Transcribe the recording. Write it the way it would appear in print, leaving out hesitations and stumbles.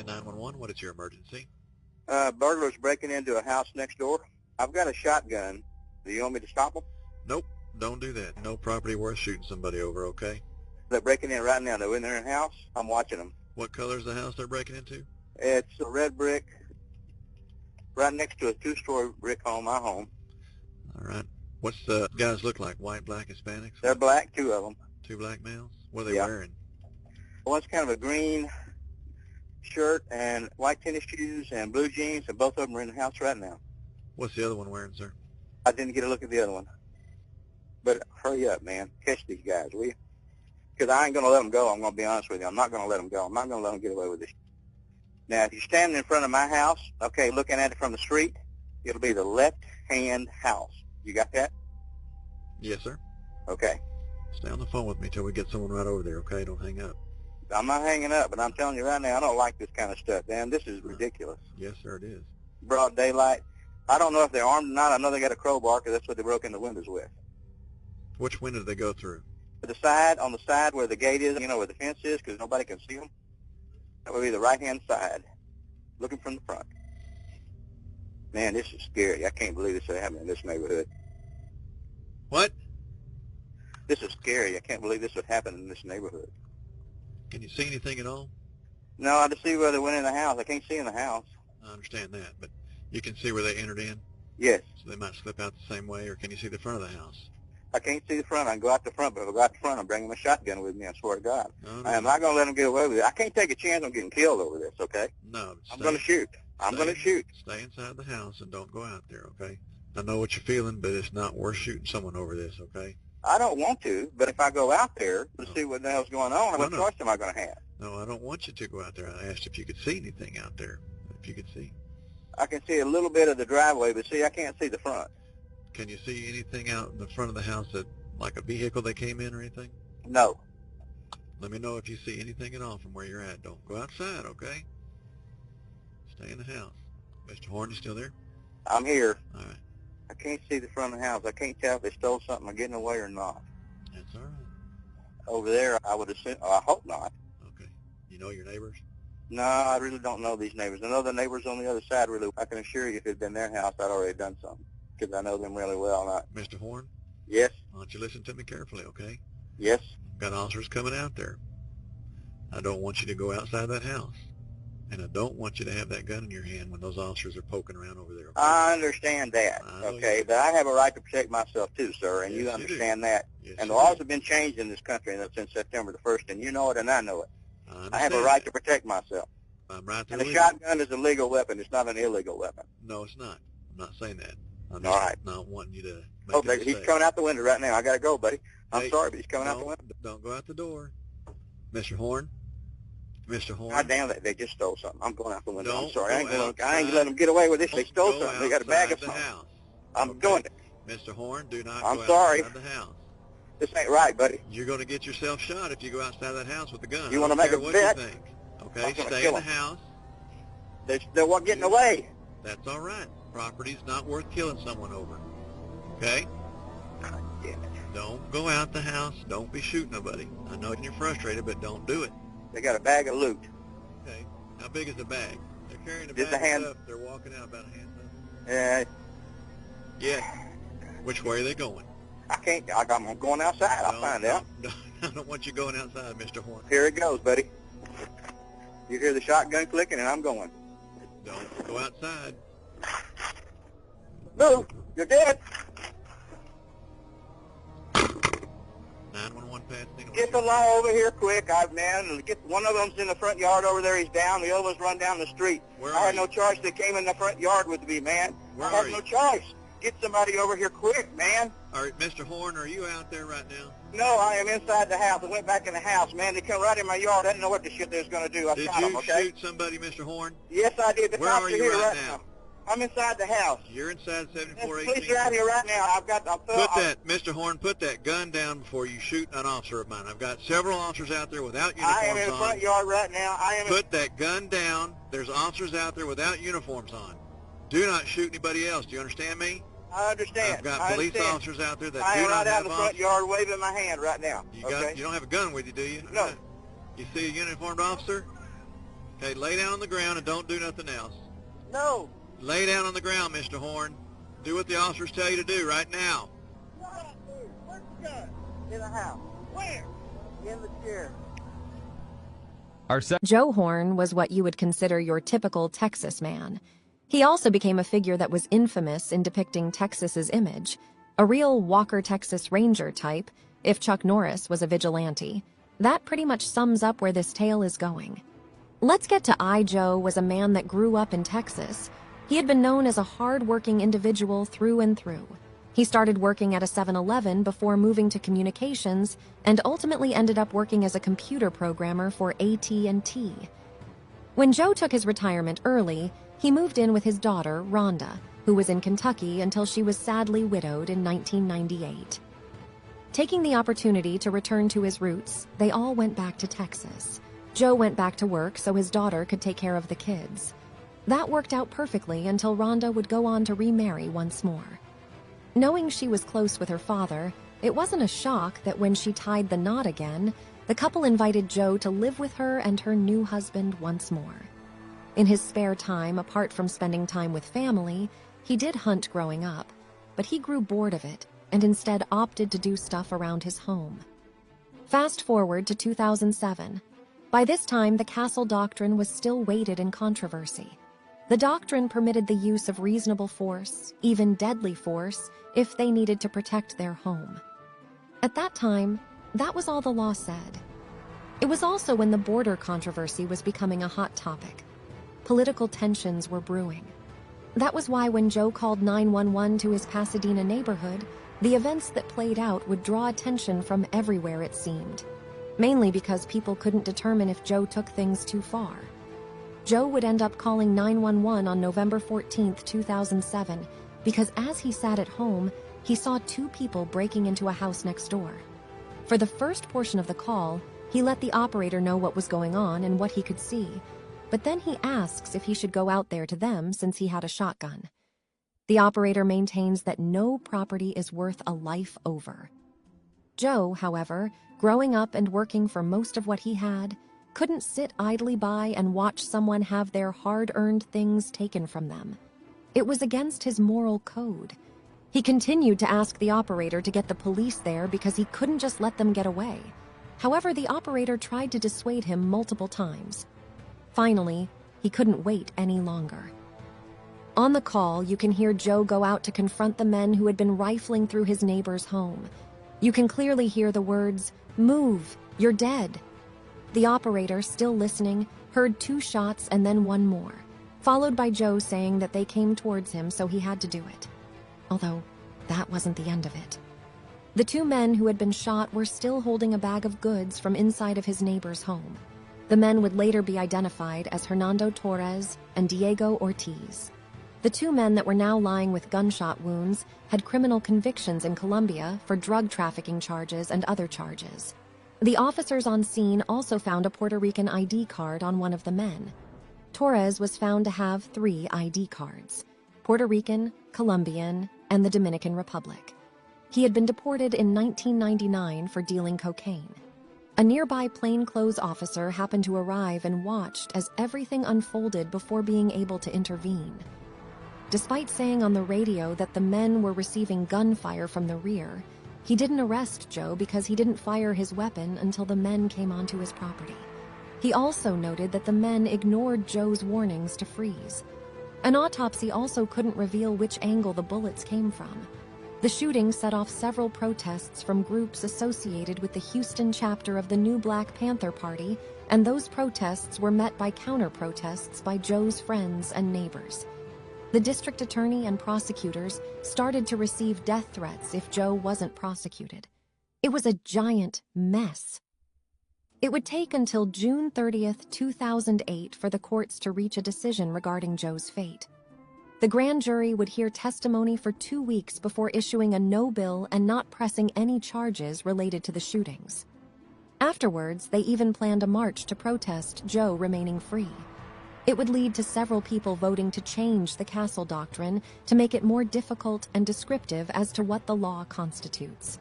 911, what is your emergency? Burglars breaking into a house next door. I've got a shotgun. Do you want me to stop them? Nope, don't do that. No property worth shooting somebody over, okay? They're breaking in right now. They're in their house. I'm watching them. What color is the house they're breaking into? It's a red brick right next to a two-story brick home, my home. All right. What's the guys look like? White, black, Hispanics? They're black, two of them. Two black males? What are they Yeah. wearing? One's kind of a green shirt and white tennis shoes and blue jeans, and both of them are in the house right now. What's the other one wearing, sir? I didn't get a look at the other one. But hurry up, man. Catch these guys, will you? Because I ain't going to let them go. I'm going to be honest with you. I'm not going to let them go. I'm not going to let them get away with this. Now, if you're standing in front of my house, okay, looking at it from the street, it'll be the left-hand house. You got that? Yes, sir. Okay. Stay on the phone with me till we get someone right over there, okay? Don't hang up. I'm not hanging up, but I'm telling you right now, I don't like this kind of stuff, man. This is ridiculous. Yes, sir, it is. Broad daylight. I don't know if they're armed or not. I know they got a crowbar because that's what they broke in the windows with. Which window did they go through? The side, on the side where the gate is, you know, where the fence is, because nobody can see them. That would be the right-hand side, looking from the front. Man, this is scary. I can't believe this is happening in this neighborhood. What? This is scary. I can't believe this would happen in this neighborhood. Can you see anything at all? No, I just see where they went in the house. I can't see in the house. I understand that, but you can see where they entered in? Yes. So they might slip out the same way, or can you see the front of the house? I can't see the front. I can go out the front, but if I go out the front, I'm bringing my shotgun with me, I swear to God. No, I am not going to let them get away with it. I can't take a chance on getting killed over this, okay? No. I'm going to shoot. I'm going to shoot. Stay inside the house and don't go out there, okay? I know what you're feeling, but it's not worth shooting someone over this, okay? I don't want to, but if I go out there to see what the hell's going on, what choice am I going to have? No, I don't want you to go out there. I asked if you could see anything out there, if you could see. I can see a little bit of the driveway, but see, I can't see the front. Can you see anything out in the front of the house that, like a vehicle that came in or anything? No. Let me know if you see anything at all from where you're at. Don't go outside, okay? Stay in the house. Mr. Horn, you still there? I'm here. All right. I can't see the front of the house. I can't tell if they stole something or getting away or not. That's all right. Over there, I would assume, I hope not. Okay. You know your neighbors? No, I really don't know these neighbors. I know the neighbors on the other side really. I can assure you if it had been their house, I'd already done something because I know them really well. Mr. Horn? Yes? Why don't you listen to me carefully, okay? Yes? Got officers coming out there. I don't want you to go outside that house. And I don't want you to have that gun in your hand when those officers are poking around over there. Okay? I understand that, okay? But I have a right to protect myself too, sir, and Yes, you understand that. Yes, and the laws have been changed in this country since September the 1st, and you know it and I know it. I have a right to protect myself. I'm right there And a with shotgun is a legal weapon. It's not an illegal weapon. you. No, it's not. I'm not saying that. I'm All just right. not wanting you to make Oh, a mistake. he's coming out the window right now. I got to go, buddy. I'm Hey, sorry, but he's coming out the no, window. don't go out the door. Mr. Horn? Mr. Horn? God damn it, they just stole something. I'm going out the window. I'm Don't sorry. I ain't go going to let them get away with this. They stole Go something. They got a bag of outside the something. house. I'm Okay. doing it. Mr. Horn, do not I'm go sorry. outside the house. This ain't right, buddy. You're going to get yourself shot if you go outside that house with a gun. You want to make a what bet? You think. Okay, I'm gonna stay kill in the 'em. house. They're getting away. That's all right. Property's not worth killing someone over. Okay? God damn it. Don't go out the house. Don't be shooting nobody. I know you're frustrated, but don't do it. They got a bag of loot. Okay. How big is the bag? They're carrying a Just bag a hand. of stuff. They're walking out about a hand size. Yeah, Yeah. Which way are they going? I can't. I'm going outside. I'll find out. No, I don't want you going outside, Mr. Horn. Here it goes, buddy. You hear the shotgun clicking, and I'm going. Don't go outside. Move. You're dead. 911 passing. Get the law over here quick, man. Get one of them's in the front yard over there. He's down. The other one's run down the street. Where I are had you? no choice. They came in the front yard with me, man. Where I had are no you? choice. Get somebody over here quick, man. All right, Mr. Horn, are you out there right now? No, I am inside the house. I went back in the house, man. They come right in my yard. I didn't know what the shit they was going to do. I Did shot them, you okay? shoot somebody, Mr. Horn? Yes, I did. The Where cops are you here right right now? I'm inside the house. You're inside The 7418. police are out here right now. Mr. Horn, put that gun down before you shoot an officer of mine. I've got several officers out there without uniforms I am in the front on. yard right now. Put that gun down. There's officers out there without uniforms on. Do not shoot anybody else. Do you understand me? I understand. I've got I police understand. officers out there that I do am not right out have in the front officers. yard waving my hand right now. You don't have a gun with you, do you? No. You see a uniformed officer? Okay, lay down on the ground and don't do nothing else. No. Lay down on the ground, Mr. Horn. Do what the officers tell you to do right now. Where's the gun? In the house. Where? In the chair. Joe Horn was what you would consider your typical Texas man. He also became a figure that was infamous in depicting Texas's image, a real Walker Texas Ranger type, if Chuck Norris was a vigilante. That pretty much sums up where this tale is going. Let's get to Joe was a man that grew up in Texas. He had been known as a hard-working individual through and through. He started working at a 7-Eleven before moving to communications and ultimately ended up working as a computer programmer for AT&T. When Joe took his retirement early, he moved in with his daughter, Rhonda, who was in Kentucky until she was sadly widowed in 1998. Taking the opportunity to return to his roots, they all went back to Texas. Joe went back to work so his daughter could take care of the kids. That worked out perfectly until Rhonda would go on to remarry once more. Knowing she was close with her father, it wasn't a shock that when she tied the knot again, the couple invited Joe to live with her and her new husband once more. In his spare time, apart from spending time with family, he did hunt growing up, but he grew bored of it and instead opted to do stuff around his home. Fast forward to 2007. By this time, the Castle Doctrine was still weighted in controversy. The doctrine permitted the use of reasonable force, even deadly force, if they needed to protect their home. At that time, that was all the law said. It was also when the border controversy was becoming a hot topic. Political tensions were brewing. That was why when Joe called 911 to his Pasadena neighborhood, the events that played out would draw attention from everywhere, it seemed. Mainly because people couldn't determine if Joe took things too far. Joe would end up calling 911 on November 14, 2007, because as he sat at home, he saw two people breaking into a house next door. For the first portion of the call, he let the operator know what was going on and what he could see, but then he asks if he should go out there to them since he had a shotgun. The operator maintains that no property is worth a life over. Joe, however, growing up and working for most of what he had, couldn't sit idly by and watch someone have their hard-earned things taken from them. It was against his moral code. He continued to ask the operator to get the police there because he couldn't just let them get away. However, the operator tried to dissuade him multiple times. Finally, he couldn't wait any longer. On the call, you can hear Joe go out to confront the men who had been rifling through his neighbor's home. You can clearly hear the words, "Move, you're dead." The operator, still listening, heard 2 shots and then 1 more, followed by Joe saying that they came towards him so he had to do it. Although, that wasn't the end of it. The 2 men who had been shot were still holding a bag of goods from inside of his neighbor's home. The men would later be identified as Hernando Torres and Diego Ortiz. The 2 men that were now lying with gunshot wounds had criminal convictions in Colombia for drug trafficking charges and other charges. The officers on scene also found a Puerto Rican ID card on one of the men. Torres was found to have 3 ID cards: Puerto Rican, Colombian, and the Dominican Republic. He had been deported in 1999 for dealing cocaine. A nearby plainclothes officer happened to arrive and watched as everything unfolded before being able to intervene. Despite saying on the radio that the men were receiving gunfire from the rear, he didn't arrest Joe because he didn't fire his weapon until the men came onto his property. He also noted that the men ignored Joe's warnings to freeze. An autopsy also couldn't reveal which angle the bullets came from. The shooting set off several protests from groups associated with the Houston chapter of the New Black Panther Party, and those protests were met by counter-protests by Joe's friends and neighbors. The district attorney and prosecutors started to receive death threats if Joe wasn't prosecuted. It was a giant mess. It would take until June 30th, 2008 for the courts to reach a decision regarding Joe's fate. The grand jury would hear testimony for 2 weeks before issuing a no bill and not pressing any charges related to the shootings. Afterwards, they even planned a march to protest Joe remaining free. It would lead to several people voting to change the Castle Doctrine to make it more difficult and descriptive as to what the law constitutes.